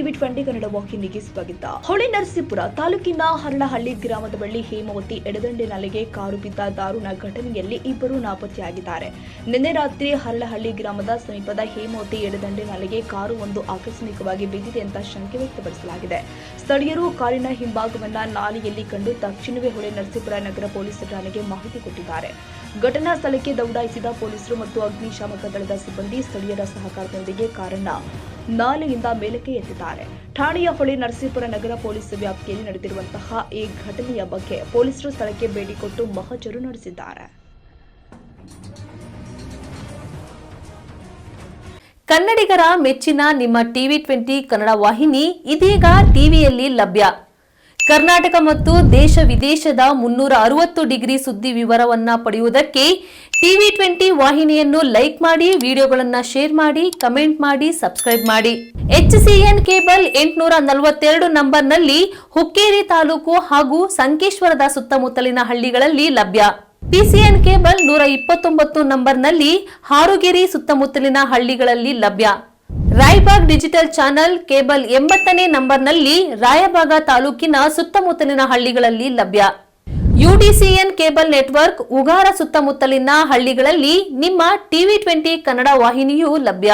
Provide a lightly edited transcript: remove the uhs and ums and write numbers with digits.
TV 20 Kannada ವಾಹಿನಿಗೆ ಸ್ವಾಗತ. ಹೊಳೆನರಸೀಪುರ ತಾಲೂಕಿನ ಹರಳಹಳ್ಳಿ ಗ್ರಾಮದ ಬಳಿ ಹೇಮಾವತಿ ಎಡದಂಡೆ ನಾಲೆಗೆ ಕಾರು ಬಿದ್ದ ದಾರುಣ ಘಟನೆಯಲ್ಲಿ ಇಬ್ಬರು ನಾಪತ್ತೆಯಾಗಿದ್ದಾರೆ. ನಿನ್ನೆ ರಾತ್ರಿ ಹರಳಹಳ್ಳಿ ಗ್ರಾಮದ ಸಮೀಪದ ಹೇಮಾವತಿ ಎಡದಂಡೆ ನಾಲೆಗೆ ಕಾರು ಒಂದು ಆಕಸ್ಮಿಕವಾಗಿ ಬಿದ್ದಿದೆ ಅಂತ ಶಂಕೆ ವ್ಯಕ್ತಪಡಿಸಲಾಗಿದೆ. ಸ್ಥಳೀಯರು ಕಾರಿನ ಹಿಂಭಾಗವನ್ನ ನಾಲೆಯಲ್ಲಿ ಕಂಡು ತಕ್ಷಣವೇ ಹೊಳೆನರಸೀಪುರ ನಗರ ಪೊಲೀಸ್ ಠಾಣೆಗೆ ಮಾಹಿತಿ ಕೊಟ್ಟಿದ್ದಾರೆ. ಘಟನಾ ಸ್ಥಳಕ್ಕೆ ದೌಡಾಯಿಸಿದ ಪೊಲೀಸರು ಮತ್ತು ಅಗ್ನಿಶಾಮಕ ದಳದ ಸಿಬ್ಬಂದಿ ಸ್ಥಳೀಯರ ಸಹಕಾರದೊಂದಿಗೆ ಕಾರನ್ನ ನಾಲೆಯಿಂದ ಮೇಲಕ್ಕೆ ಎತ್ತಿದ್ದಾರೆ. ಠಾಣೆಯ ಹೊಳೆನರಸೀಪುರ ನಗರ ಪೊಲೀಸ್ ವ್ಯಾಪ್ತಿಯಲ್ಲಿ ನಡೆದಿರುವಂತಹ ಈ ಘಟನೆಯ ಬಗ್ಗೆ ಪೊಲೀಸರು ಸ್ಥಳಕ್ಕೆ ಭೇಟಿ ಕೊಟ್ಟು ಮಹಜರು ನಡೆಸಿದ್ದಾರೆ. ಕನ್ನಡಿಗರ ಮೆಚ್ಚಿನ ನಿಮ್ಮ ಟಿವಿ 20 ಕನ್ನಡ ವಾಹಿನಿ ಇದೀಗ ಟಿವಿಯಲ್ಲಿ ಲಭ್ಯ. ಕರ್ನಾಟಕ ಮತ್ತು ದೇಶ ವಿದೇಶದ 360 ಡಿಗ್ರಿ ಸುದ್ದಿ ವಿವರವನ್ನ ಪಡೆಯುವುದಕ್ಕೆ ಟಿವಿ 20 ವಾಹಿನಿಯನ್ನು ಲೈಕ್ ಮಾಡಿ, ವಿಡಿಯೋಗಳನ್ನು ಶೇರ್ ಮಾಡಿ, ಕಮೆಂಟ್ ಮಾಡಿ, ಸಬ್ಸ್ಕ್ರೈಬ್ ಮಾಡಿ. HCN ಕೇಬಲ್ 842 ನಂಬರ್ನಲ್ಲಿ ಹುಕ್ಕೇರಿ ತಾಲೂಕು ಹಾಗೂ ಸಂಕೇಶ್ವರದ ಸುತ್ತಮುತ್ತಲಿನ ಹಳ್ಳಿಗಳಲ್ಲಿ ಲಭ್ಯ. PCN ಕೇಬಲ್ 129 ನಂಬರ್ನಲ್ಲಿ ಹಾರುಗೆರೆ ಸುತ್ತಮುತ್ತಲಿನ ಹಳ್ಳಿಗಳಲ್ಲಿ ಲಭ್ಯ. ರಾಯಬಾಗ್ ಡಿಜಿಟಲ್ ಚಾನೆಲ್ ಕೇಬಲ್ 80ನೇ ನಂಬರ್ನಲ್ಲಿ ರಾಯಬಾಗ ತಾಲೂಕಿನ ಸುತ್ತಮುತ್ತಲಿನ ಹಳ್ಳಿಗಳಲ್ಲಿ ಲಭ್ಯ. UDCN ಕೇಬಲ್ ನೆಟ್ವರ್ಕ್ ಉಗಾರ ಸುತ್ತಮುತ್ತಲಿನ ಹಳ್ಳಿಗಳಲ್ಲಿ ನಿಮ್ಮ ಟಿವಿ 20 ಕನ್ನಡ ವಾಹಿನಿಯೂ ಲಭ್ಯ.